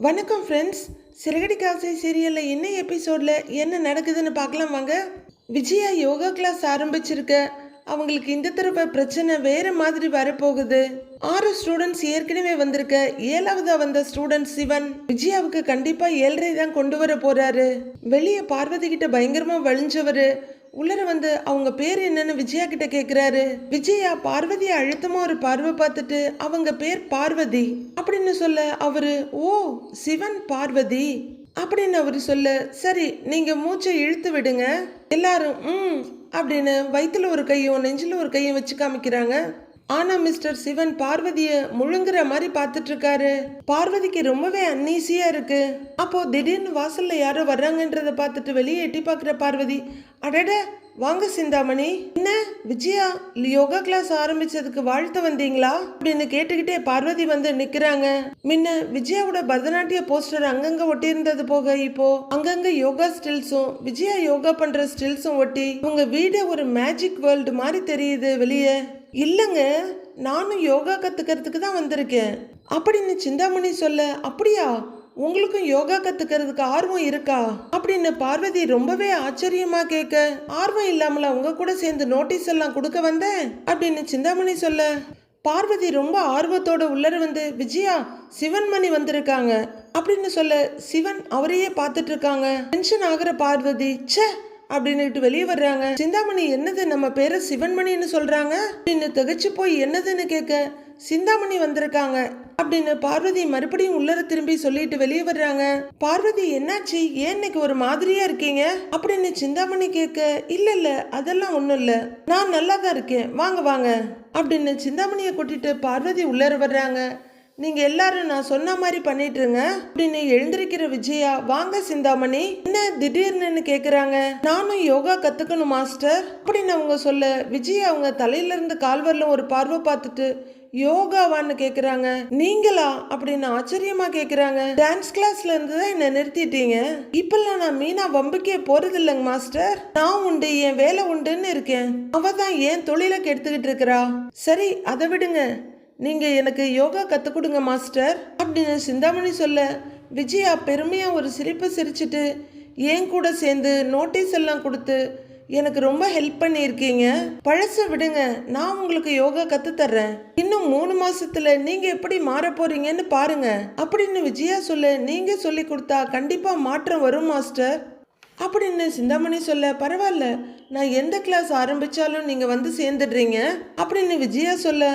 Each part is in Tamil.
வணக்கம் ஃப்ரெண்ட்ஸ். சிறகடி காசை சீரியலில் என்ன எபிசோடில் என்ன நடக்குதுன்னு பார்க்கலாம் வாங்க. விஜயா யோகா கிளாஸ் ஆரம்பிச்சிருக்க. அவங்களுக்கு இந்த தடவை பிரச்சனை வேற மாதிரி வரப்போகுது. 6 ஸ்டூடெண்ட்ஸ் ஏற்கனவே வந்திருக்க. 7ஆவதா வந்த ஸ்டூடெண்ட் சிவன் விஜயாவுக்கு கண்டிப்பா 7.5 தான் கொண்டு வர போறாரு. வெளியே பார்வதி கிட்ட பயங்கரமா வழிஞ்சவரு உள்ளர வந்து அவங்க பேர் என்னன்னு விஜயா கிட்ட கேக்குறாரு. விஜயா பார்வதியை அழுத்தமா ஒரு பார்வை பார்த்துட்டு அவங்க பேர் பார்வதி அப்படின்னு சொல்ல அவரு ஓ சிவன் பார்வதி அப்படின்னு அவரு சொல்ல சரி நீங்க மூச்சை இழுத்து விடுங்க. எல்லாரும் அப்படின்னு வயிற்றுல ஒரு கையும் நெஞ்சில ஒரு கையும் வச்சு காமிக்கிறாங்க. ஆனா மிஸ்டர் சிவன் பார்வதிய முழுங்குற மாதிரி பார்த்துட்டு இருக்காரு. பார்வதிக்கு ரொம்பவே அன்னீசியா இருக்கு. அப்போ திடீர்னு வாசல்ல யாரோ வர்றாங்கன்றத பார்த்துட்டு வெளியே எட்டி பார்க்குற பார்வதி அடட வாங்க சிந்தாமணி, என்ன விஜயா யோகா கிளாஸ் ஆரம்பிச்சதுக்கு வாழ்த்து வந்தீங்களா அப்படின்னு கேட்டுக்கிட்டே பார்வதி வந்து நிக்கிறாங்க. முன்ன விஜயாவோட பரதநாட்டிய போஸ்டர் அங்கங்க ஒட்டி இருந்தது போக இப்போ அங்கங்க யோகா ஸ்டில்ஸும் விஜயா யோகா பண்ற ஸ்டில்ஸும் ஒட்டி உங்க வீடு ஒரு மேஜிக் வேர்ல்டு மாதிரி தெரியுது வெளியே. இல்லைங்க, நானும் யோகா கத்துக்கிறதுக்கு தான் வந்திருக்கேன் அப்படின்னு சிந்தாமணி சொல்ல அப்படியா உங்களுக்கும் யோகா கத்துக்கிறதுக்கு ஆர்வம் இருக்கா அப்படின்னு பார்வதி ரொம்பவே ஆச்சரியமா கேட்க ஆர்வம் இல்லாமல உங்க கூட சேர்ந்து நோட்டீஸ் எல்லாம் கொடுக்க வந்தேன் அப்படின்னு சிந்தாமணி சொல்ல பார்வதி ரொம்ப ஆர்வத்தோட உள்ளர வந்து விஜயா சிவன்மணி வந்திருக்காங்க அப்படின்னு சொல்ல சிவன் அவரையே பார்த்துட்டு இருக்காங்க. டென்ஷன் ஆகுற பார்வதி ச்சே அப்படின்னுட்டு வெளியே வர்றாங்க. சிந்தாமணி என்னது நம்ம பேரை சிவன்மணின்னு சொல்றாங்க அப்படின்னு திகச்சு போய் என்னதுன்னு கேட்க சிந்தாமணி வந்திருக்காங்க அப்படின்னு பார்வதி மறுபடியும் உள்ளர திரும்பி சொல்லிட்டு வெளியே வர்றாங்க. பார்வதி என்னாச்சு ஏன் இன்னைக்கு ஒரு மாதிரியா இருக்கீங்க அப்படின்னு சிந்தாமணி கேட்க இல்ல அதெல்லாம் ஒண்ணும் இல்ல நான் நல்லா தான் இருக்கேன் வாங்க வாங்க அப்படின்னு சிந்தாமணியை கூட்டிட்டு பார்வதி உள்ளர வர்றாங்க. நீங்க எல்லாரும் நான் சொன்ன மாதிரி பண்ணிட்டுருங்க அப்படின்னு எழுந்திருக்கிற விஜயா வாங்க சிந்தாமணி என்ன திடீர்னு கேக்குறாங்க. நானும் யோகா கத்துக்கணும் மாஸ்டர் அப்படின்னு அவங்க சொல்ல விஜயா அவங்க தலையில இருந்து கால்வரலும் ஒரு பார்வை பார்த்துட்டு யோகாவான்னு கேக்குறாங்க. நீங்களா அப்படின்னு ஆச்சரியமா கேக்குறாங்க. டான்ஸ் கிளாஸ்ல இருந்து தான் என்ன நிறுத்திட்டீங்க. இப்பெல்லாம் நான் மீனா வம்புக்கே போறது இல்லைங்க மாஸ்டர். நான் உண்டு என் வேலை உண்டுன்னு இருக்கேன். அவ தான் ஏன் தொழிலை கெடுத்துக்கிட்டு இருக்கிறா. சரி அதை விடுங்க, நீங்க எனக்கு யோகா கத்து கொடுங்க மாஸ்டர் அப்படின்னு சிந்தாமணி சொல்ல விஜயா பெருமையா ஒரு சிரிப்பு சிரிச்சுட்டு ஏன் கூட சேர்ந்து நோட்டீஸ் எல்லாம் கொடுத்து எனக்கு ரொம்ப ஹெல்ப் பண்ணியிருக்கீங்க. பழச விடுங்க, நான் உங்களுக்கு யோகா கத்து தர்றேன். இன்னும் 3 மாசத்துல நீங்க எப்படி மாற போறீங்கன்னு பாருங்க அப்படின்னு விஜயா சொல்ல நீங்க சொல்லி கொடுத்தா கண்டிப்பா மாற்றம் வரும் மாஸ்டர் அப்படின்னு சிந்தாமணி சொல்ல பரவாயில்ல நான் எந்த கிளாஸ் ஆரம்பிச்சாலும் நீங்க வந்து சேர்ந்துடுறீங்க அப்படின்னு விஜயா சொல்ல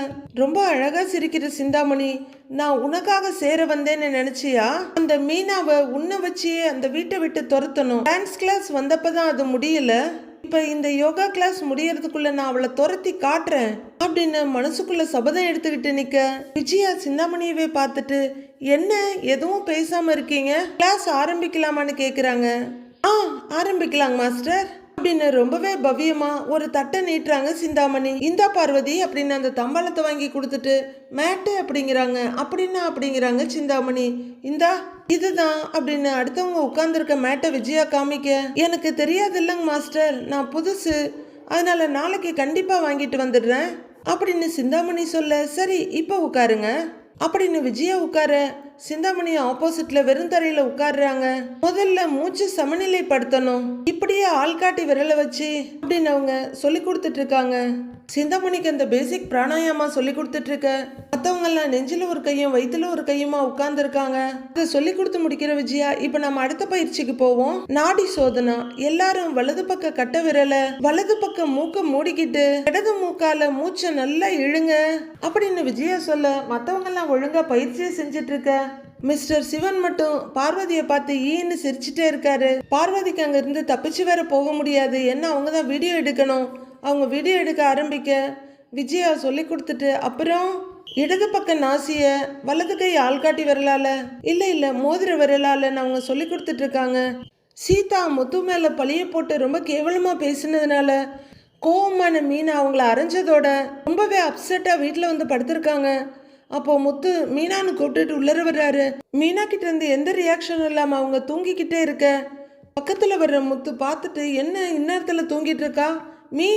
ரொம்ப அழகா சிரிக்கிற சிந்தாமணி நான் உனக்காக சேர வந்தேன்னு நினைச்சியா? அந்த மீனாவை உன்னை வச்சியே அந்த வீட்டை விட்டு துரத்தணும். டான்ஸ் கிளாஸ் வந்தப்பதான் அது முடியல. இப்ப இந்த யோகா கிளாஸ் முடியறதுக்குள்ள நான் அவளை துரத்தி காட்டுறேன் அப்படின்னு மனசுக்குள்ள சபதம் எடுத்துக்கிட்டு நிக்க விஜயா சிந்தாமணியவே பார்த்துட்டு என்ன எதுவும் பேசாம இருக்கீங்க கிளாஸ் ஆரம்பிக்கலாமான்னு கேக்குறாங்க. ஆரம்பிக்கலாங்க மாஸ்டர் அப்படின்னு ரொம்பவே பவ்யமா ஒரு தட்டை நீட்டுறாங்க சிந்தாமணி. இந்தா பார்வதி அப்படின்னு அந்த தம்பாளத்தை வாங்கி கொடுத்துட்டு மேட்டு அப்படிங்கிறாங்க. அப்படிங்கிறாங்க சிந்தாமணி. இந்தா இதுதான் அப்படின்னு அடுத்தவங்க உட்கார்ந்துருக்க மேட்டை விஜயா காமிக்க எனக்கு தெரியாது இல்லைங்க மாஸ்டர், நான் புதுசு, அதனால நாளைக்கு கண்டிப்பா வாங்கிட்டு வந்துடுறேன் அப்படின்னு சிந்தாமணி சொல்ல சரி இப்போ உட்காருங்க அப்படின்னு விஜயா உட்கார சிந்தாமணி ஆப்போசிட்ல வெறும் தரையில உட்காடுறாங்க. முதல்ல மூச்சு சமநிலைப்படுத்தணும் இப்படியே ஆள்காட்டி விரல வச்சு அப்படின்னு அவங்க சொல்லி கொடுத்துட்டு இருக்காங்க. சிந்தாமணிக்கு அந்த பேசிக் பிராணாயாமா சொல்லி கொடுத்துட்டு இருக்க மற்றவங்க எல்லாம் நெஞ்சில ஒரு கையும் வயிற்றுல ஒரு கையுமா உட்கார்ந்து இருக்காங்க. இதை சொல்லி கொடுத்து முடிக்கிற விஜயா இப்ப நம்ம அடுத்த பயிற்சிக்கு போவோம். நாடி சோதனா. எல்லாரும் வலது பக்க கட்ட விரல வலது பக்கம் மூக்க மூடிக்கிட்டு இடது மூக்கால மூச்சை நல்லா இழுங்க அப்படின்னு விஜயா சொல்ல மற்றவங்க எல்லாம் ஒழுங்கா பயிற்சியை செஞ்சிட்டு இருக்க மிஸ்டர் சிவன் மட்டும் பார்வதியை பார்த்து ஈன்னு சிரிச்சுட்டே இருக்காரு. பார்வதிக்கு அங்க இருந்து தப்பிச்சு வேற போக முடியாது, என்ன அவங்க தான் வீடியோ எடுக்கணும். அவங்க வீடியோ எடுக்க ஆரம்பிக்க விஜயா சொல்லி கொடுத்துட்டு அப்புறம் இடது பக்க நாசிய வலது கை ஆள்காட்டி விரலால இல்ல மோதிர விரலால அவங்க சொல்லி கொடுத்துட்டு இருக்காங்க. சீதா முத்து மேல பழிய போட்டு ரொம்ப கேவலமா பேசினதுனால கோவமான மீனா அவங்கள அரைஞ்சதோட ரொம்பவே அப்செட்டா வீட்டுல வந்து படுத்திருக்காங்க. அப்போ முத்து மீனான்னு கூப்பிட்டுட்டு உள்ளர வர்றாரு. மீனா கிட்ட இருந்து எந்த ரியாக்ஷனும் இல்லாம அவங்க தூங்கிக்கிட்டே இருக்க பக்கத்துல வர்ற முத்து பார்த்துட்டு என்ன இந்நேரத்துல தூங்கிட்டு இருக்கா மீ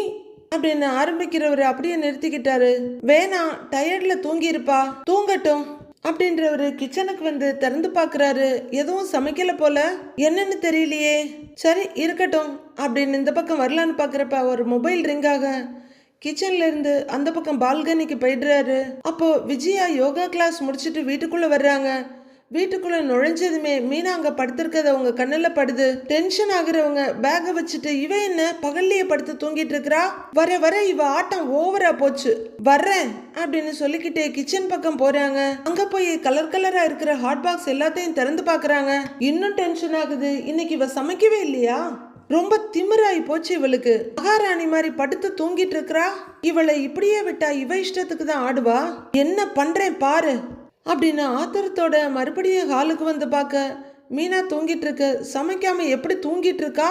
அப்படின்னு ஆரம்பிக்கிறவர் அப்படியே நிறுத்திக்கிட்டாரு. வேணாம் டயர்ட்ல தூங்கி இருப்பா, தூங்கட்டும் அப்படின்றவரு கிச்சனுக்கு வந்து திறந்து பார்க்குறாரு. எதுவும் சமைக்கல போல. என்னன்னு தெரியலையே. சரி இருக்கட்டும் அப்படின்னு இந்த பக்கம் வரலான்னு பார்க்குறப்ப ஒரு மொபைல் ரிங் ஆக கிச்சன்ல இருந்து அந்த பக்கம் பால்கனிக்கு போயிடுறாரு. அப்போ விஜயா யோகா கிளாஸ் முடிச்சுட்டு வீட்டுக்குள்ள வர்றாங்க. வீட்டுக்குள்ள நுழைஞ்சதுமே மீனா அங்க படுத்திருக்கத அவங்க கண்ணுல படுது. டென்ஷன் ஆகுறவங்க பேக வச்சுட்டு இவ என்ன பகல்லையே படுத்து தூங்கிட்டு இருக்கிறா, வர வர இவ ஆட்டம் ஓவரா போச்சு, வர்றேன் அப்படின்னு சொல்லிக்கிட்டே கிச்சன் பக்கம் போறாங்க. அங்க போய் கலர் கலரா இருக்கிற ஹாட் பாக்ஸ் எல்லாத்தையும் திறந்து பாக்குறாங்க. இன்னும் டென்ஷன் ஆகுது. இன்னைக்கு இவ சமைக்கவே இல்லையா, ரொம்ப திமிராய் போச்சு இவளுக்கு. மகாராணி மாதிரி படுத்து தூங்கிட்டு இருக்கிறா. இவளை இப்படியே விட்டா இவ இஷ்டத்துக்கு தான் ஆடுவா. என்ன பண்றேன் பாரு அப்படின்னு ஆத்திரத்தோட மறுபடியும் ஹாலுக்கு வந்து பார்க்க மீனா தூங்கிட்டு இருக்கு. சமைக்காம எப்படி தூங்கிட்டு இருக்கா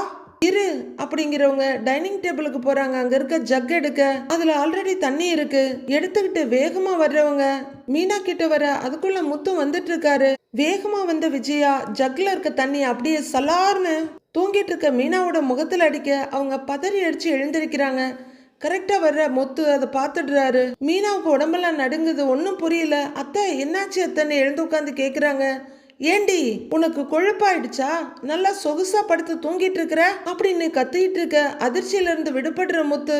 இரு அப்படிங்கிறவங்க டைனிங் டேபிளுக்கு போறாங்க. அங்க இருக்க ஜக் எடுக்க அதுல ஆல்ரெடி தண்ணி இருக்கு. எடுத்துக்கிட்டு வேகமா வர்றவங்க மீனா கிட்ட வர அதுக்குள்ள முத்து வந்துட்டு இருக்காரு. வேகமா வந்த விஜயா ஜக்ல இருக்க தண்ணி அப்படியே சலார்னு தூங்கிட்டு இருக்க மீனாவோட முகத்துல அடிக்க அவங்க பதறி அடிச்சு எழுந்திருக்கிறாங்க. கரெக்டா வர்ற முத்து அதை பார்த்துடுறாரு. மீனாவுக்கு உடம்பெல்லாம் நடுங்குது. ஒன்னும் புரியல. அத்தை என்னாச்சு அத்தைன்னு எழுந்து உட்காந்து கேக்குறாங்க. ஏண்டி உனக்கு கொழுப்பாயிடுச்சா, நல்லா சொகுசா படுத்து தூங்கிட்டு இருக்கிற அப்படின்னு கத்திட்டு இருக்க. அதிர்ச்சியில இருந்து விடுபடுற முத்து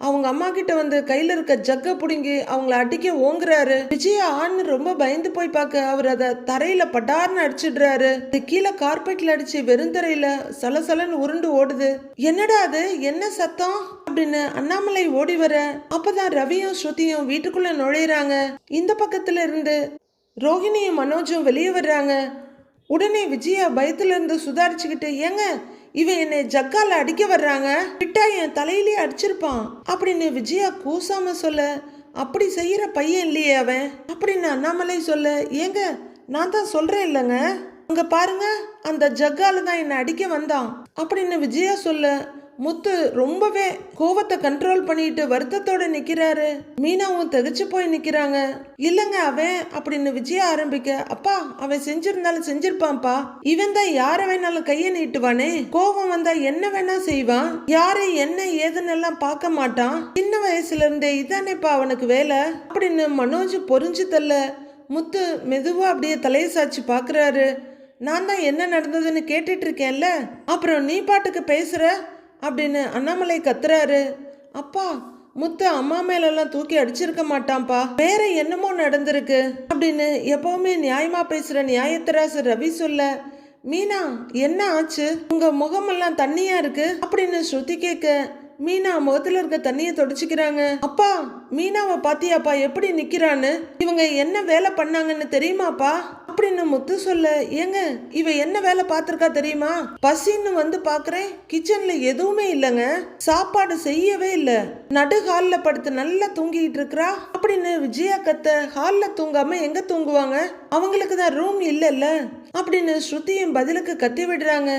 அவங்க அம்மா கிட்ட வந்து கையில இருக்க ஜக்க புடுங்கி அவங்கள அடிக்க ஓங்குறாரு. விஜயா ஆன்னு ரொம்ப பயந்து போய் பார்க்க அவர் அதை தரையில பட்டார்னு அடிச்சிடுறாரு. கீழே கார்பெட்ல அடிச்சு வெறுந்தரையில சலசலன்னு உருண்டு ஓடுது. என்னடா அது, என்ன சத்தம் அப்படின்னு அண்ணாமலை ஓடி வர அப்பதான் ரவியும் ஸ்ருதியும் வீட்டுக்குள்ள நுழையிறாங்க. இந்த பக்கத்துல இருந்து ரோஹிணியும் மனோஜும் வெளியே வர்றாங்க. உடனே விஜயா பயத்துல இருந்து சுதாரிச்சுக்கிட்டு, ஏங்க இவன் என்னை ஜக்கால அடிக்க வர்றாங்க, விட்டா என் தலையிலேயே அடிச்சிருப்பான் அப்படின்னு விஜயா கூசாம சொல்ல, அப்படி செய்யற பையன் இல்லையே அவன் அப்படின்னு அண்ணாமலை சொல்ல, ஏங்க நான் தான் சொல்றேன் இல்லைங்க, அங்க பாருங்க அந்த ஜக்கால தான் என்னை அடிக்க வந்தான் அப்படின்னு விஜயா சொல்ல, முத்து ரொம்பவே கோவத்தை கண்ட்ரோல் பண்ணிட்டு வருத்தத்தோட நிக்கிறாரு. மீனாவும் தகச்சு போய் நிக்கிறாங்க. இல்லங்க அவன் அப்படின்னு விஜயா ஆரம்பிக்க, அப்பா அவன் செஞ்சிருந்தாலும் செஞ்சிருப்பான்ப்பா, இவன் தான் யார வேணாலும் கைய நீட்டுவானே, கோவம் வந்தா என்ன வேணா செய்வான், யாரை என்ன ஏதுன்னு எல்லாம் பார்க்க மாட்டான், சின்ன வயசுல இருந்தே இதானேப்பா அவனுக்கு வேலை அப்படின்னு மனோஜ் பொறிஞ்சு தள்ள முத்து மெதுவா அப்படியே தலையை சாச்சு பாக்குறாரு. நான் தான் என்ன நடந்ததுன்னு கேட்டுட்டு இருக்கேன்ல, அப்புறம் நீ பாட்டுக்கு பேசுற அப்படின்னு அண்ணாமலை கத்துறாரு. அப்பா முத்து அம்மா மேலெல்லாம் தூக்கி அடிச்சிருக்க மாட்டான்ப்பா, வேற என்னமோ நடந்திருக்கு அப்படின்னு எப்பவுமே நியாயமா பேசுற நியாயத்தராசு ரவி சொல்ல, மீனா என்ன ஆச்சு, உங்க முகமெல்லாம் தண்ணியா இருக்கு அப்படின்னு ஸ்ருதி கேட்க மீனா முகத்துல இருக்க தண்ணியை தொடச்சிக்கிறாங்க. அப்பா மீனாவை பாத்தியாப்பா எப்படி நிக்கிறான்னு, இவங்க என்ன வேலை பண்ணாங்கன்னு தெரியுமாப்பா அப்படின்னு முத்து சொல்ல, ஏங்க இவ என்ன வேலை பார்த்திருக்கா தெரியுமா, பசின்னு வந்து பாக்குறேன் கிச்சன்ல எதுவுமே இல்லைங்க, சாப்பாடு செய்யவே இல்லை, நடு ஹால்ல படுத்து நல்லா தூங்கிட்டு இருக்கிறா அப்படின்னு விஜயா கத்த. ஹால்ல தூங்காம எங்க தூங்குவாங்க, அவங்களுக்கு தான் ரூம் இல்லைல்ல அப்படின்னு ஸ்ருதியும் பதிலுக்கு கத்தி விடுறாங்க.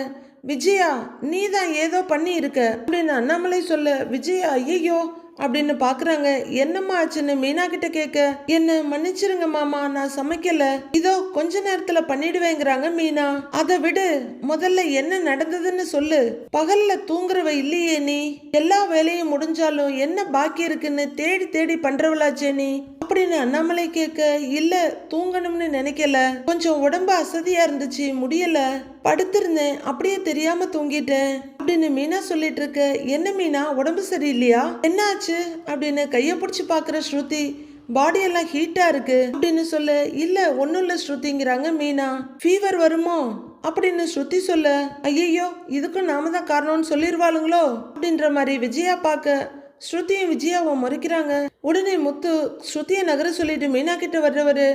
விஜயா நீ தான் ஏதோ பண்ணி இருக்க அப்படின்னு அண்ணாமலை சொல்ல, விஜயா ஐயோ அப்படின்னு பாக்குறாங்க. என்னம்மா ஆச்சுன்னு மீனா கிட்ட கேட்க, என்ன மன்னிச்சிருங்க மாமா நான் சமைக்கல, இதோ கொஞ்ச நேரத்துல பண்ணிடுவேங்கிறாங்க மீனா. அதை விடு, முதல்ல என்ன நடந்ததுன்னு சொல்லு, பகல்ல தூங்குறவ இல்லையே நீ, எல்லா வேலையும் முடிஞ்சாலும் என்ன பாக்கி இருக்குன்னு தேடி தேடி பண்றவளாச்சே நீ அப்படின்னு அண்ணாமலை கேட்க, இல்ல தூங்கணும்னு நினைக்கல, கொஞ்சம் உடம்பு அசதியா இருந்துச்சு முடியல, படுத்திருந்தேன் அப்படியே தெரியாம தூங்கிட்டேன் அப்படின்னு மீனா சொல்லிட்டு இருக்க. என்ன மீனா உடம்பு சரியில்லையா, என்ன ஆச்சு அப்படின்னு கைய பிடிச்சி பாக்குற ஸ்ருதி, பாடி எல்லாம் ஹீட்டா இருக்கு அப்படின்னு சொல்ல, இல்ல ஒன்னும் இல்ல ஸ்ருதிங்கிறாங்க மீனா. ஃபீவர் வருமோ அப்படின்னு ஸ்ருதி சொல்ல, ஐயோ இதுக்கும் நாம தான் காரணம்னு சொல்லிடுவாளுங்களோ அப்படின்ற மாதிரி விஜயா பார்க்க ஸ்ருதியும் விஜயாவும் மறுக்கிறாங்க. உடனே முத்து ஸ்ருதியை நகர சொல்லிட்டு மீனா கிட்ட வர்றவரு,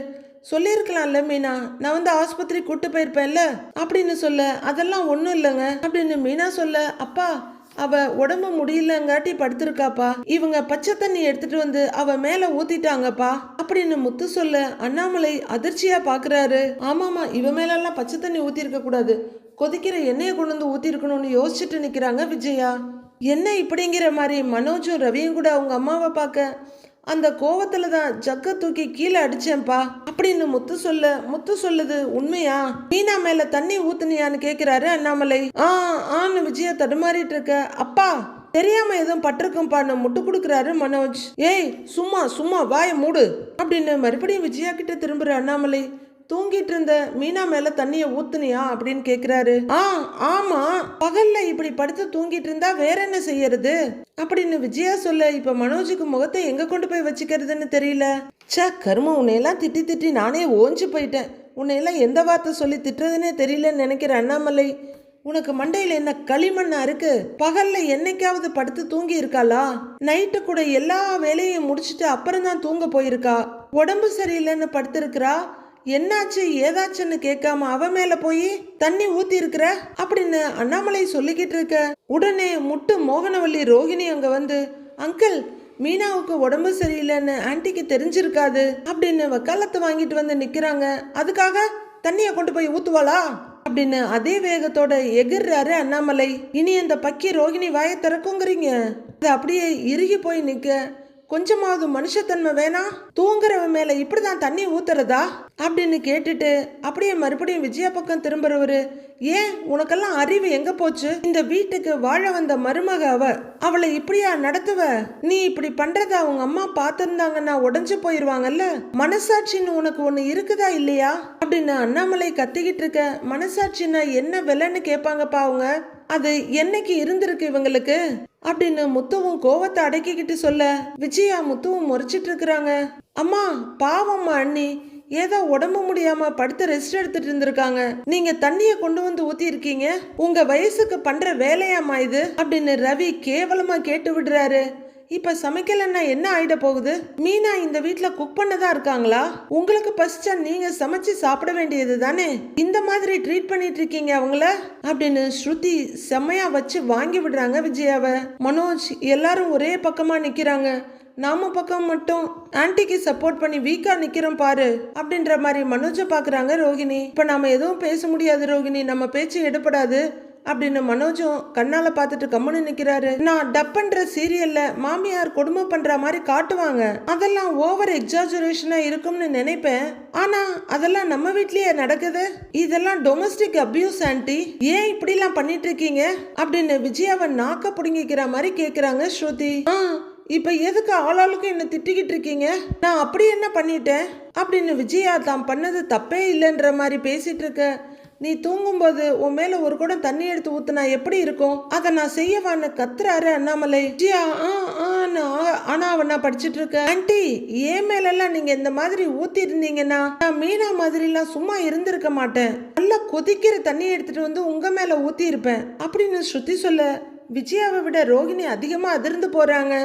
சொல்லியிருக்கலாம்ல மீனா, நான் வந்து ஆஸ்பத்திரி கூட்டு போயிருப்பேன்ல அப்படின்னு சொல்ல, அதெல்லாம் ஒன்றும் இல்லைங்க அப்படின்னு மீனா சொல்ல, அப்பா அவ உடம்பு முடியலங்காட்டி படுத்திருக்காப்பா, இவங்க பச்சை தண்ணி எடுத்துட்டு வந்து அவ மேல ஊத்திட்டாங்கப்பா அப்படின்னு முத்து சொல்ல, அண்ணாமலை அதிர்ச்சியா பாக்குறாரு. ஆமாமா இவ மேல எல்லாம் பச்சை தண்ணி ஊத்தி இருக்க கூடாது, கொதிக்கிற எண்ணெயை கொண்டு வந்து ஊத்தி இருக்கணும்னு யோசிச்சுட்டு நிக்கிறாங்க விஜயா. என்ன இப்படிங்கிற மாதிரி மனோஜும் ரவியும் கூட அவங்க அம்மாவை பார்க்க, அந்த கோவத்துல தான் ஜக்க தூக்கி கீழே அடிச்சேன்பா அப்படின்னு முத்து சொல்ல, முத்து சொல்லுது உண்மையா, மீனா மேல தண்ணி ஊத்துனியான்னு கேக்குறாரு அண்ணாமலை. ஆன்னு விஜயா தடுமாறிட்டு இருக்க. அப்பா தெரியாம எதுவும் பட்டிருக்கும்பான்னு முட்டு கொடுக்குறாரு மனோஜ். ஏய் சும்மா சும்மா வாயை மூடு அப்படின்னு மறுபடியும் விஜயா கிட்ட திரும்புற அண்ணாமலை. தூங்கிட்டு இருந்த மீனா மேல தண்ணிய ஊத்துனியா அப்படின்னு கேக்குறாரு. ஆமா, பகல்ல இப்படி படுத்து தூங்கிட்டு இருந்தா வேற என்ன செய்யறது அப்படின்னு விஜயா சொல்ல, இப்ப மனோஜுக்கு முகத்தை எங்க கொண்டு போய் வச்சுக்கிறதுன்னு தெரியல. கரும, உன்னையெல்லாம் திட்டி திட்டி நானே ஓஞ்சு போயிட்டேன். உன்னையெல்லாம் எந்த வார்த்தை சொல்லி திட்டுறதுன்னே தெரியலன்னு நினைக்கிற அண்ணாமலை. உனக்கு மண்டையில என்ன களிமண்ணா இருக்கு? பகல்ல என்னைக்காவது படுத்து தூங்கி இருக்காளா? நைட்டு கூட எல்லா வேலையும் முடிச்சுட்டு அப்புறம் தான் தூங்க போயிருக்கா. உடம்பு சரியில்லைன்னு படுத்திருக்கிறா. என்னாச்சு ஏதாச்சுன்னு கேட்காம அவ மேல போய் தண்ணி ஊத்தி இருக்கிற அப்படின்னு அண்ணாமலை சொல்லிக்கிட்டு இருக்க. உடனே முட்டு மோகனவள்ளி ரோகிணி அங்க வந்து, அங்கிள், மீனாவுக்கு உடம்பு சரியில்லைன்னு ஆன்டிக்கு தெரிஞ்சிருக்காது அப்படின்னு வக்காலத்தை வாங்கிட்டு வந்து நிக்கிறாங்க. அதுக்காக தண்ணிய கொண்டு போய் ஊத்துவாளா அப்படின்னு அதே வேகத்தோட எகிர்றாரு அண்ணாமலை. இனி அந்த பக்கி ரோகிணி வாயை திறக்குங்கிறீங்க? அது அப்படியே இறுகி போய் நிக்க. கொஞ்சமாவது மனுஷத்தன்மை வேணா? தூங்குறவன் மேல இப்படிதான் தண்ணி ஊத்துறதா அப்படின்னு கேட்டுட்டு அப்படியே மறுபடியும் விஜயா பக்கம் திரும்புறவரு, ஏன் உனக்கெல்லாம் அறிவு எங்க போச்சு? இந்த வீட்டுக்கு வாழ வந்த மருமக அவளை இப்படியா நடத்துவ? நீ இப்படி பண்றத அவங்க அம்மா பார்த்திருந்தாங்கன்னா உடஞ்சு போயிருவாங்கல்ல. மனசாட்சின்னு உனக்கு ஒண்ணு இருக்குதா இல்லையா அப்படின்னு அண்ணாமலை கத்திக்கிட்டு இருக்க. மனசாட்சின்னா என்ன விலைன்னு கேட்பாங்கப்பா அவங்க. அது என்னைக்கு இருந்திருக்கு இவங்களுக்கு அப்படின்னு முத்துவும் கோவத்தை அடக்கிக்கிட்டு சொல்ல, விஜயா முத்துவும் முறைச்சிட்டு இருக்கிறாங்க. அம்மா பாவம்மா, அண்ணி ஏதோ உடம்பு முடியாம படுத்து ரெஸ்ட் எடுத்துட்டு இருந்திருக்காங்க. நீங்க தண்ணிய கொண்டு வந்து ஊத்தி இருக்கீங்க. உங்க வயசுக்கு பண்ற வேலையாமா இது அப்படின்னு ரவி கேவலமா கேட்டு விடுறாரு. இப்ப சமைக்கலன்னா என்ன ஆயிட போகுது? மீனா இந்த வீட்டுல குக் பண்ணதான் இருக்காங்களா? உங்களுக்கு பசிச்சா நீங்க சமைச்சு சாப்பிட வேண்டியது தானே. இந்த மாதிரி ட்ரீட் பண்ணிட்டு இருக்கீங்க அவங்கள அப்படின்னு ஸ்ருதி செம்மையா வச்சு வாங்கி விடுறாங்க விஜயாவை. மனோஜ் எல்லாரும் ஒரே பக்கமா நிக்கிறாங்க. நாம பக்கம் மட்டும் ஆன்டிக்கு சப்போர்ட் பண்ணி வீக்கா நிக்கிறோம் பாரு அப்படின்ற மாதிரி மனோஜை பாக்குறாங்க ரோகிணி. இப்ப நாம எதுவும் பேச முடியாது ரோகிணி, நம்ம பேச்சு எடுபடாது அப்படின்னு மனோஜும் கண்ணால பார்த்துட்டு கம்முன்னு நிக்கிறாரு. நான் டப் பண்ற சீரியல்ல மாமியார் கொடுமை பண்ற மாதிரி காட்டுவாங்க, அதெல்லாம் ஓவர் எக்ஸாஜரேஷனா இருக்கும்னு நினைப்பேன். ஆனா அதெல்லாம் நம்ம வீட்லயே நடக்குது. இதெல்லாம் டொமஸ்டிக் அபியூஸ் ஆன்டி. ஏன் இப்படி எல்லாம் பண்ணிட்டு இருக்கீங்க அப்படின்னு விஜயாவை நாக்க புடுங்கிக்கிற மாதிரி கேக்குறாங்க ஸ்ருதி. இப்ப எதுக்கு ஆளாளுக்கு என்ன திட்டிக்கிட்டு இருக்கீங்க? நான் அப்படி என்ன பண்ணிட்டேன் அப்படின்னு விஜயா தான் பண்ணது தப்பே இல்லைன்ற மாதிரி பேசிட்டு இருக்க. நீ தூங்கும்போது உன் மேல ஒரு குடம் தண்ணி எடுத்து ஊத்துனா எப்படி இருக்கும்? அதை நான் செய்யவான்னு கத்துறாரு அண்ணாமலை. விஜயா ஆனா அவனா படிச்சுட்டு இருக்க. ஆன்டி, ஏன் மேலெல்லாம் நீங்க இந்த மாதிரி ஊத்தி இருந்தீங்கன்னா நான் மீனா மாதிரி எல்லாம் சும்மா இருந்திருக்க மாட்டேன். நல்லா கொதிக்கிற தண்ணி எடுத்துட்டு வந்து உங்க மேல ஊத்தி இருப்பேன் அப்படின்னு ஸ்ருதி சொல்ல, விஜயாவை விட ரோகிணி அதிகமா அதிர்ந்து போறாங்க.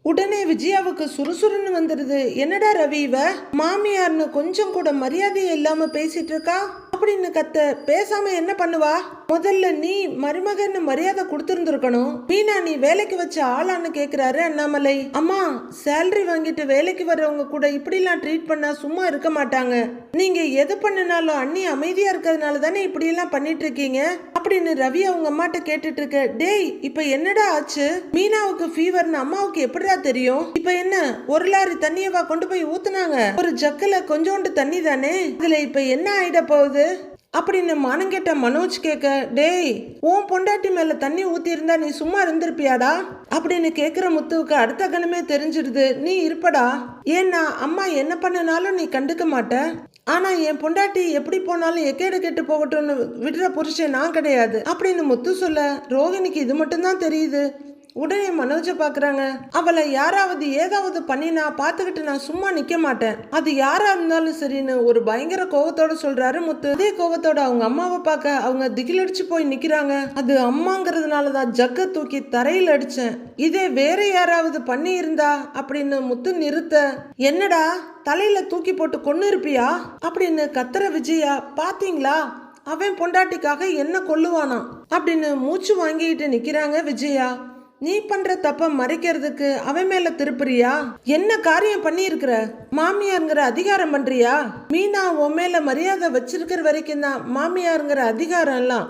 உடனே விஜயாவுக்கு சுறுசுறுன்னு வந்துடுது. என்னடா ரவி, இவ மாமியார்னு கொஞ்சம் கூட மரியாதையே இல்லாம பேசிட்டு இருக்கா அப்படின்னு கத்த. பேசாம என்ன பண்ணுவா? முதல்ல நீ மருமகன்னு மரியாதை கொடுத்துருந்துருக்கணும். மீனா நீ வேலைக்கு வச்ச ஆளான்னு கேக்குறாரு அண்ணாமலை. அம்மா, சேலரி வாங்கிட்டு வேலைக்கு வர்றவங்க கூட இப்படிலாம் ட்ரீட் பண்ணா சும்மா இருக்க மாட்டாங்க. நீங்க எது பண்ணினாலும் அண்ணி அமைதியா இருக்கிறதுனால தானே இப்படி எல்லாம் பண்ணிட்டு இருக்கீங்க அப்படின்னு ரவி அவங்க அம்மாட்ட கேட்டுட்டு இருக்க. டேய், இப்ப என்னடா ஆச்சு? மீனாவுக்கு ஃபீவர்னு அம்மாவுக்கு எப்படிடா தெரியும்? இப்ப என்ன ஒரு லாரி தண்ணியவா கொண்டு போய் ஊத்துனாங்க? ஒரு ஜக்குல கொஞ்சோண்டு தண்ணி தானே, இதுல இப்ப என்ன ஆயிட போகுது அப்படின்னு மானங்கேட்ட மனோஜ் கேட்க. டேய், உன் பொண்டாட்டி மேல தண்ணி ஊத்தி இருந்தா நீ சும்மா இருந்திருப்பியாடா அப்படின்னு கேக்குற முத்துவுக்கு அடுத்த கணமே தெரிஞ்சிடுது, நீ இருப்படா. ஏன்னா அம்மா என்ன பண்ணனாலும் நீ கண்டுக்க மாட்ட. ஆனா என் பொண்டாட்டி எப்படி போனாலும் எக்கேடு கெட்டு போகட்டும்னு விடுற புருஷன் நான் கிடையாது அப்படின்னு முத்து சொல்ல, ரோகிணிக்கு இது மட்டும் தான் தெரியுது. உடனே மனோஜை பாக்குறாங்க. அவளை யாராவது ஏதாவது பண்ணினா பாத்துக்கிட்டு நான் சும்மா நிக்க மாட்டேன், அது யாரா இருந்தாலும் சரின்னு ஒரு பயங்கர கோவத்தோட சொல்றாரு முத்து. அதே கோவத்தோட அவங்க அம்மாவை பார்க்க அவங்க திகிலடிச்சு போய் நிக்கிறாங்க. அது அம்மாங்கிறதுனாலதான் ஜக்க தூக்கி தரையில் அடிச்சேன், இதே வேற யாராவது பண்ணி இருந்தா அப்படின்னு முத்து நிறுத்த. என்னடா தலையில தூக்கி போட்டு கொன்னு இருப்பியா அப்படின்னு கத்துற விஜயா. பாத்தீங்களா, அவன் பொண்டாட்டிக்காக என்ன கொல்லுவானா அப்படின்னு மூச்சு வாங்கிட்டு நிக்கிறாங்க விஜயா. நீ பண்ற தப்ப மறைக்கிறதுக்கு அவன் மேல திருப்புறியா? என்ன காரியம் பண்ணி இருக்கிற? மாமியாருங்கிற அதிகாரம் பண்றியா? மீனா உன் மேல மரியாதை வச்சிருக்கிற வரைக்கும் தான் மாமியாருங்கிற அதிகாரம் எல்லாம்.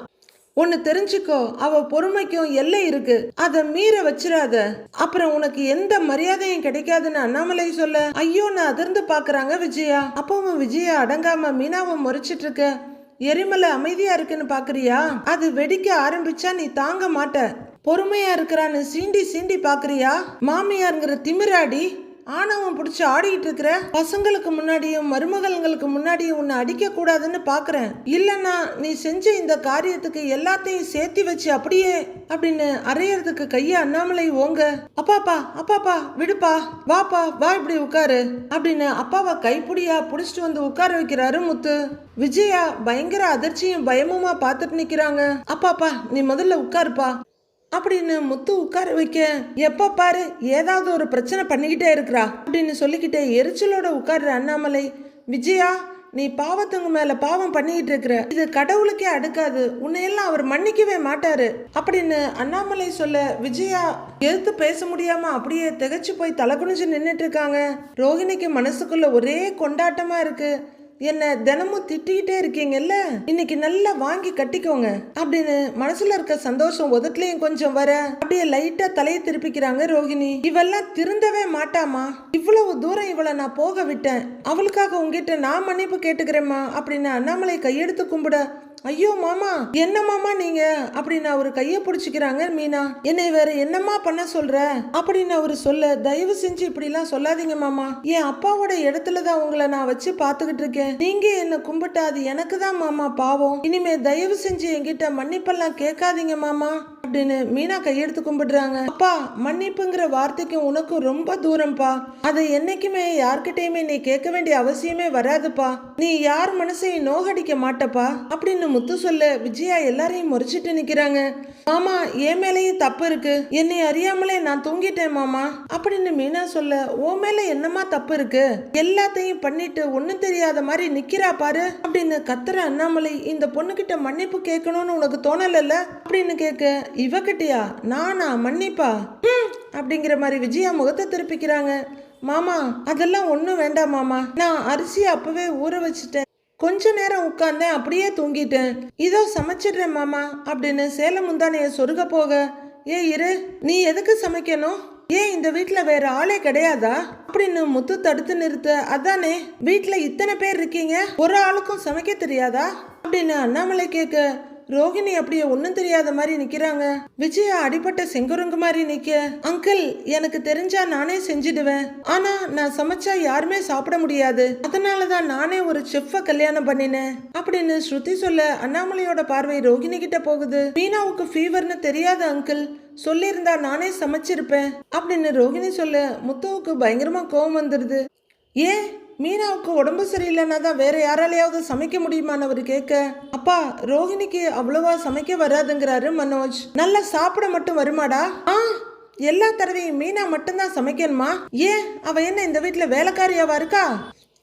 ஒன்னு தெரிஞ்சுக்கோ, அவ பொறுமைக்கும் எல்லை இருக்கு, அத மீற வச்சிடாத, அப்புறம் உனக்கு எந்த மரியாதையும் கிடைக்காதுன்னு அண்ணாமலை சொல்ல. ஐயோ, நான் அதிர்ந்து பாக்குறாங்க விஜயா. அப்பவும் விஜயா அடங்காம மீனாவை முறைச்சிட்டு இருக்க. எரிமலை அமைதியா இருக்குன்னு பாக்குறியா? அது வெடிக்க ஆரம்பிச்சா நீ தாங்க மாட்ட. பொறுமையா இருக்கிறான்னு சீண்டி சீண்டி பாக்குறியா? மாமியாருங்கிற திமிராடி ஆணவம் பிடிச்சி ஆடிக்கிட்டு இருக்கிற. பசங்களுக்கு முன்னாடியும் மருமகளுங்களுக்கு முன்னாடியும் உன்னை அடிக்க கூடாதுன்னு பாக்குறேன். இல்லன்னா நீ செஞ்ச இந்த காரியத்துக்கு எல்லாத்தையும் சேர்த்தி வச்சு அப்படியே அப்படின்னு அறையறதுக்கு கைய அண்ணாமலை ஓங்க. அப்பாப்பா அப்பாப்பா விடுப்பா, வாப்பா வா இப்படி உட்காரு அப்படின்னு அப்பாவை கைப்பிடியா புடிச்சிட்டு வந்து உட்கார வைக்கிறாரு முத்து. விஜயா பயங்கர அதிர்ச்சியும் பயமுமா பார்த்துட்டு நிக்கிறாங்க. அப்பாப்பா நீ முதல்ல உட்காருப்பா அப்படின்னு முத்து உட்கார வைக்க, எப்ப பாரு ஏதாவது ஒரு பிரச்சனை பண்ணிக்கிட்டே இருக்கிறா அப்படின்னு சொல்லிக்கிட்டே எரிச்சலோட உட்கார்ற அண்ணாமலை, விஜயா நீ பாவத்துங்க மேல பாவம் பண்ணிக்கிட்டு இருக்கிற, இது கடவுளுக்கே அடுக்காது, உன்னையெல்லாம் அவர் மன்னிக்கவே மாட்டாரு அப்படின்னு அண்ணாமலை சொல்ல, விஜயா எதிர்த்து பேச முடியாம அப்படியே திகைச்சு போய் தலை குனிஞ்சு நின்றுட்டு இருக்காங்க. ரோஹிணிக்கு மனசுக்குள்ள ஒரே கொண்டாட்டமா இருக்கு. என்ன தினமும் திட்டிக்கிட்டே இருக்கீங்கல்ல, இன்னைக்கு நல்லா வாங்கி கட்டிக்கோங்க அப்படின்னு மனசுல இருக்க சந்தோஷம் உதட்டுலயும் கொஞ்சம் வர அப்படியே லைட்டா தலையை திருப்பிக்கிறாங்க ரோஹிணி. இவெல்லாம் திருந்தவே மாட்டாமா, இவ்வளவு தூரம் இவளை நான் போக விட்டேன், அவளுக்காக உங்ககிட்ட நான் மன்னிப்பு கேட்டுக்கிறேம்மா அப்படின்னு அண்ணாமலை கையெடுத்து கும்பிட, ஐயோ மாமா என்ன மாமா நீங்க அப்படின்னு அவரு கைய பிடிச்சிக்கிறாங்க மீனா. என்னை வேற என்னமா பண்ண சொல்ற அப்படின்னு அவரு சொல்ல, தயவு செஞ்சு இப்படி எல்லாம் சொல்லாதீங்க மாமா, என் அப்பாவோட இடத்துலதான் உங்களை நான் வச்சு பாத்துக்கிட்டு இருக்கேன், நீங்க என்ன கும்பிட்டா அது எனக்கு தான் மாமா பாவம், இனிமே தயவு செஞ்சு என்கிட்ட மன்னிப்பெல்லாம் கேட்காதீங்க மாமா அப்படின்னு மீனா கையெடுத்து கும்பிடுறாங்க. அப்பா மன்னிப்புங்கிற வார்த்தைக்கும் உனக்கும் ரொம்ப தூரம்ப்பா, அதை என்னைக்குமே யார்கிட்டயுமே நீ கேட்க வேண்டிய அவசியமே வராதுப்பா, நீ யார் மனசையும் நோகடிக்க மாட்டப்பா அப்படின்னு முத்து சொல்ல, விஜயா எல்லாரையும் முறைச்சிட்டு நிக்கிறாங்க. மாமா என் மேலேயும் தப்பு இருக்கு, என்னை அறியாமலே நான் தூங்கிட்டேன் மாமா அப்படின்னு மீனா சொல்ல, ஓ மேல என்னமா தப்பு இருக்கு, எல்லாத்தையும் பண்ணிட்டு ஒன்னும் தெரியாத மாதிரி நிக்கிறா பாரு அப்படின்னு கத்துற அண்ணாமலை, இந்த பொண்ணுகிட்ட மன்னிப்பு கேட்கணும்னு உனக்கு தோணலல்ல அப்படின்னு கேட்க, இவகிட்டயா நானா மன்னிப்பா அப்படிங்கிற மாதிரி விஜயா முகத்தை திருப்பிக்கிறாங்க. மாமா அதெல்லாம் ஒன்றும் வேண்டாம் மாமா, நான் அரிசியை அப்பவே ஊற வச்சுட்டேன், கொஞ்ச நேரம் உட்கார்ந்தேன் அப்படியே தூங்கிட்டேன், இதோ சமைச்சிடுறேன் மாமா அப்படின்னு சேலம் முந்தானைய சொருக போக, ஏ இரு நீ எதுக்கு சமைக்கணும், ஏன் இந்த வீட்டுல வேற ஆளே கிடையாதா அப்படின்னு முத்து தடுத்து நிறுத்த, அதானே வீட்டுல இத்தனை பேர் இருக்கீங்க ஒரு ஆளுக்கும் சமைக்க தெரியாதா அப்படின்னு அண்ணாமலை கேட்க, ரோஹிணி அப்படியே ஒன்னும் தெரியாத மாதிரி நிக்கிறாங்க. விஜயா அடிப்பட்ட செங்குரங்கு மாதிரி நிக்க, அங்கிள் எனக்கு தெரிஞ்சா நானே செஞ்சிடுவேன், ஆனா நான் சமைச்சா யாருமே சாப்பிட முடியாது, அதனாலதான் நானே ஒரு செஃப்ப கல்யாணம் பண்ணினேன் அப்படின்னு ஸ்ருதி சொல்ல, அண்ணாமலையோட பார்வை ரோஹிணி கிட்ட போகுது. மீனாவுக்கு ஃபீவர்னு தெரியாது அங்கிள், சொல்லியிருந்தா நானே சமைச்சிருப்பேன் அப்படின்னு ரோஹிணி சொல்ல, முத்துவுக்கு பயங்கரமா கோவம் வந்துருது. ஏன் மீனாவுக்கு உடம்பு சரியில்லைன்னா தான் வேற யாராலையாவது சமைக்க முடியுமான்னு அவர் கேட்க, அப்பா ரோஹிணிக்கு அவ்வளவா சமைக்க வராதுங்கிறாரு மனோஜ், நல்லா சாப்பிட மட்டும் வருமாடா, எல்லா தடவையும் மீனா மட்டும்தான் சமைக்கணுமா, ஏன் அவ என்ன இந்த வீட்டுல வேலைக்காரியாவா இருக்கா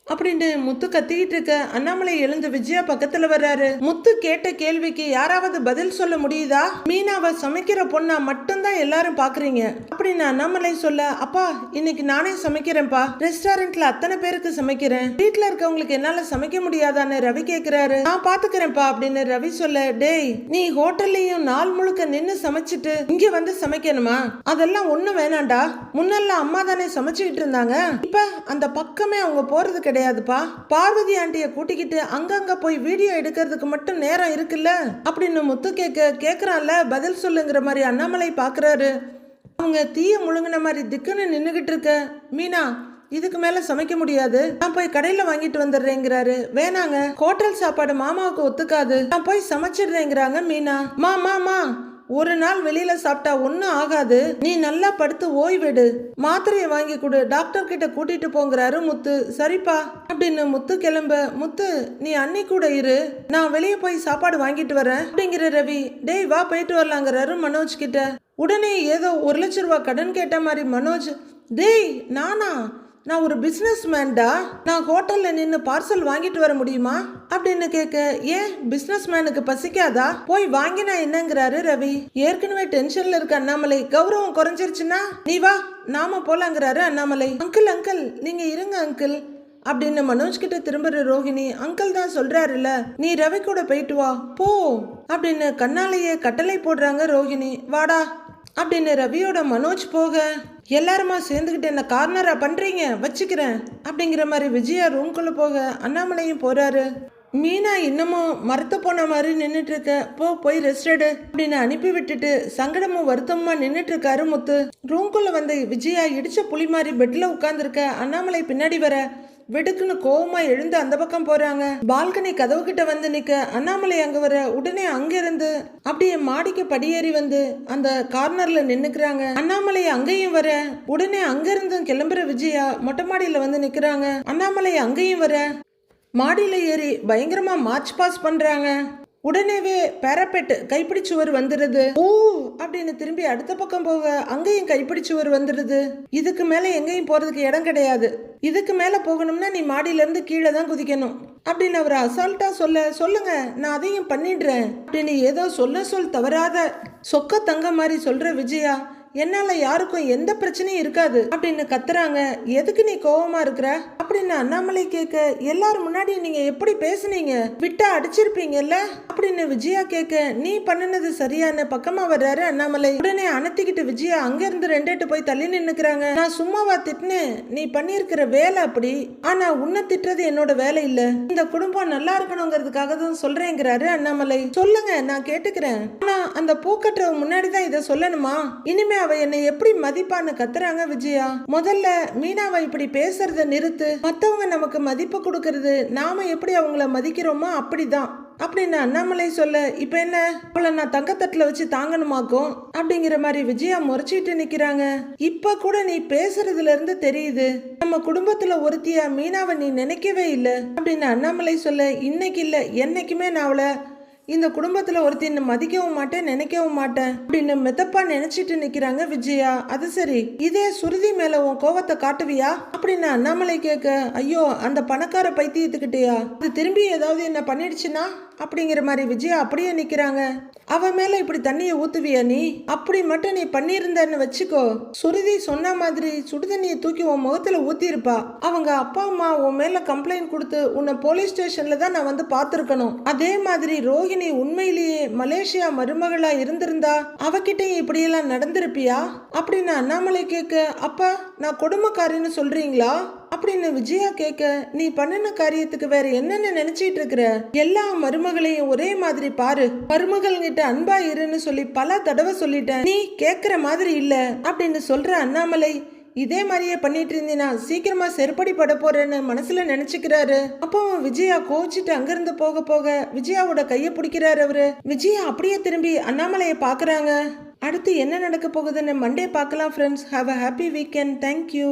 அப்படின்னு முத்து கத்திக்கிட்டு இருக்க, அண்ணாமலை எழுந்து விஜயா பக்கத்துல வர்றாரு. முத்து கேட்ட கேள்விக்கு யாராவது பதில் சொல்ல முடியுதா, மீனாவை சமைக்கிற பொண்ணா மட்டும்தான் எல்லாரும் பாக்குறீங்க அப்படின்னு அண்ணாமலை சொல்ல, அப்பா இன்னைக்கு நானே சமைக்கிறேன்ப்பா, ரெஸ்டாரண்ட்ல அத்தனை பேருக்கு சமைக்கிறேன், வீட்டுல இருக்கவங்களுக்கு என்னால சமைக்க முடியாதான்னு ரவி கேக்குறாரு. நான் பாத்துக்கிறேன்ப்பா அப்படின்னு ரவி சொல்ல, டேய் நீ ஹோட்டல்லையும் நாள் முழுக்க நின்னு சமைச்சிட்டு இங்க வந்து சமைக்கணுமா, அதெல்லாம் ஒண்ணு வேணாண்டா, முன்னெல்லாம் அம்மா தானே சமைச்சுக்கிட்டு இருந்தாங்க, இப்ப அந்த பக்கமே அவங்க போறது கிடையாது, பார்வதி ஆண்டிய கூட்டிக்கிட்டு அங்கங்க போய் வீடியோ எடுக்கிறதுக்கு மட்டும் நேரம் இருக்குல்ல அப்படின்னு முத்து கேக்குறான்ல, பதில் சொல்லுங்கிற மாதிரி அண்ணாமலை பாக்குறாரு. அவங்க தீய முழுங்கின மாதிரி திக்குன்னு நின்னுகிட்டு இருக்க, மீனா இதுக்கு மேல சமைக்க முடியாது, நான் போய் கடையில வாங்கிட்டு வந்துடுறேங்கிறாரு. வேணாங்க ஹோட்டல் சாப்பாடு மாமாவுக்கு ஒத்துக்காது, நான் போய் சமைச்சிடுறேங்கிறாங்க மீனா. மாமா ஒரு நாள் வெளியில சாப்பிட்டா ஒன்னும் ஆகாது, நீ நல்லா படுத்து ஓய்வெடு, மாத்திரையை வாங்கி கொடு, டாக்டர் கிட்ட கூட்டிட்டு போங்கிறாரு முத்து. சரிப்பா அப்படின்னு முத்து கிளம்ப, முத்து நீ அண்ணி கூட இரு, நான் வெளியே போய் சாப்பாடு வாங்கிட்டு வரேன் அப்படிங்கிற ரவி. டேய் வா போயிட்டு வரலாங்கிறாரு மனோஜ் கிட்ட. உடனே ஏதோ 1 லட்சம் ரூபாய் கடன் கேட்ட மாதிரி மனோஜ், டேய் நானா, நான் ஒரு பிசினஸ் மேன்டா, நான் ஹோட்டல்ல நின்று பார்சல் வாங்கிட்டு வர முடியுமா அப்படின்னு கேட்க, ஏன் பிசினஸ் மேனுக்கு பசிக்காதா, போய் வாங்கினா என்னங்கிறாரு ரவி. ஏற்கனவே டென்ஷன்ல இருக்க அண்ணாமலை, கௌரவம் குறைஞ்சிருச்சுன்னா நீ வா நாம போலாங்கிறாரு அண்ணாமலை. அங்கிள் நீங்க இருங்க அங்கிள் அப்படின்னு மனோஜ் கிட்ட திரும்புற ரோஹிணி, அங்கிள் தான் சொல்றாருல நீ ரவி கூட போயிட்டு வா போ அப்படின்னு கண்ணாலேயே கட்டளை போடுறாங்க ரோஹிணி. வாடா அப்படின்னு ரவியோட மனோஜ் போக, எல்லாருமா சேர்ந்துக்கிட்டு என்ன கார்னரா பண்றீங்க வச்சுக்கிறேன் அப்படிங்கிற மாதிரி விஜயா ரூம்குள்ள போக அண்ணாமலையும் போறாரு. மீனா இன்னமும் மரத்து போன மாதிரி நின்றுட்டு இருக்க, போய் ரெஸ்ட் எடு அப்படின்னு அனுப்பி விட்டுட்டு சங்கடமும் வருத்தமா நின்றுட்டு இருக்காரு முத்து. ரூம்குள்ள வந்து விஜயா இடிச்ச புலி மாதிரி பெட்ல உட்கார்ந்துருக்க அண்ணாமலை பின்னாடி வர வெடுக்குன்னு கோவமா எழுந்து அந்த பக்கம் போறாங்க. பால்கனி கதவு கிட்ட வந்து நிக்க அண்ணாமலை அங்க வர உடனே அங்கிருந்து அப்படியே மாடிக்கு படியேறி வந்து அந்த கார்னர்ல நின்னுக்கிறாங்க. அண்ணாமலை அங்கேயும் வர உடனே அங்கிருந்து கிளம்புற விஜயா மொட்டை மாடியில வந்து நிக்கிறாங்க. அண்ணாமலை அங்கேயும் வர மாடியில ஏறி பயங்கரமா மார்ச் பாஸ் பண்றாங்க. உடனேவே பேரப்பெட் கைப்பிடி சுவர் வந்துடுது. ஓ அப்படின்னு திரும்பி அடுத்த பக்கம் போக அங்கேயும் கைப்பிடி சுவர் வந்துடுது. இதுக்கு மேல எங்கேயும் போறதுக்கு இடம் கிடையாது. இதுக்கு மேல போகணும்னா நீ மாடியில இருந்து கீழே தான் குதிக்கணும் அப்படின்னு அவர் அசால்ட்டா சொல்லுங்க நான் அதையும் பண்ணிடுறேன் அப்படின்னு ஏதோ சொல் தவறாத சொக்க தங்க மாதிரி சொல்ற விஜயா என்னால யாருக்கும் எந்த பிரச்சனையும் இருக்காது அப்படின்னு கத்துறாங்க. எதுக்கு நீ கோவமா இருக்கிற அப்படின்னு அண்ணாமலை கேட்க, எல்லாரும் முன்னாடி நீங்க எப்படி பேசுனீங்க, விட்டா அடிச்சிருப்பீங்கல்ல அப்படின்னு விஜயா கேட்க, நீ பண்ணினது சரியான பக்கமா வர்றாரு அண்ணாமலை. உடனே அணைத்திக்கிட்டு விஜயா அங்க இருந்து ரெண்டேட்டு போய் தள்ளி நின்னுக்கிறாங்க. நான் சும்மாவா திட்டினேன், நீ பண்ணியிருக்கிற வேலை அப்படி, ஆனா உன்னை திட்டுறது என்னோட வேலை இல்ல, இந்த குடும்பம் நல்லா இருக்கணுங்கிறதுக்காக தான் சொல்றேங்கிறாரு அண்ணாமலை. சொல்லுங்க நான் கேட்டுக்கிறேன், ஆனா அந்த பூக்கட்டுற முன்னாடிதான் இதை சொல்லணுமா, இனிமே அவ என்னை எப்படி மதிப்பான்னு கத்துறாங்க விஜயா. முதல்ல மீனாவை இப்படி பேசுறத நிறுத்து, மத்தவங்க நமக்கு மதிப்பு கொடுக்கறது நாம எப்படி அவங்கள மதிக்கிறோமோ அப்படிதான் அப்படின்னு அண்ணாமலை சொல்ல, இப்ப என்ன அவளை நான் தங்கத்தட்டுல வச்சு தாங்கணுமாக்கும் அப்படிங்கிற மாதிரி விஜயா முறைச்சிட்டு நிக்கிறாங்க. இப்ப கூட நீ பேசுறதுல இருந்து தெரியுது நம்ம குடும்பத்துல ஒருத்தியா மீனாவை நீ நினைக்கவே இல்லை அப்படின்னு அண்ணாமலை சொல்ல, இன்னைக்கு இல்ல என்னைக்குமே நான் அவளை இந்த குடும்பத்துல ஒருத்தின் மதிக்கவும் மாட்டேன் நினைக்கவும் மாட்டேன் அப்படின்னு மெத்தப்பா நினைச்சிட்டு நிக்கிறாங்க விஜயா. அது சரி, இதே சுருதி மேல உன் கோவத்தை காட்டுவியா அப்படின்னு அண்ணாமலை கேட்க, ஐயோ அந்த பணக்கார பைத்தியத்துக்கிட்டயா, அது திரும்பி ஏதாவது என்ன பண்ணிடுச்சுன்னா அப்படிங்கிற மாதிரி விஜயா அப்படியே நிக்கிறாங்க. அவ மேல இப்படி தண்ணியை ஊத்துவியா நீ, அப்படி மட்டும் நீ பண்ணியிருந்தன்னு வச்சுக்கோ, சுருதி சொன்ன மாதிரி சுடுதண்ணியை தூக்கி உன் முகத்துல ஊத்திருப்பா. அவங்க அப்பா அம்மா உன் மேல கம்ப்ளைண்ட் கொடுத்து உன்னை போலீஸ் ஸ்டேஷன்ல தான் நான் வந்து பாத்துருக்கணும். அதே மாதிரி ரோஹிணி உண்மையிலேயே மலேசியா மருமகளா இருந்திருந்தா அவகிட்டையும் இப்படியெல்லாம் நடந்திருப்பியா அப்படின்னு அண்ணாமலை கேட்க, அப்பா நான் கொடுமைக்காரின்னு சொல்றீங்களா அப்படின்னு விஜயா கேட்க, நீ பண்ணின காரியத்துக்கு வேற என்னென்ன நினைச்சிட்டு இருக்கிற, எல்லா மருமகளையும் ஒரே மாதிரி பாரு, மருமகள் கிட்ட அன்பா இருன்னு சொல்லி பல தடவை சொல்லிட்டேன், நீ கேக்குற மாதிரி இல்ல அப்படின்னு சொல்ற அண்ணாமலை. இதே மாதிரியே பண்ணிட்டு இருந்தீனா சீக்கிரமா செருப்படி பட போறேன்னு மனசுல நினைச்சுக்கிறாரு. அப்போ விஜயா கோச்சிட்டு அங்கிருந்து போக போக விஜயாவோட கைய பிடிக்கிறாரு அவரு. விஜயா அப்படியே திரும்பி அண்ணாமலையை பாக்குறாங்க. அடுத்து என்ன நடக்க போகுதுன்னு மண்டே பார்க்கலாம் friends. Have a happy weekend. Thank you.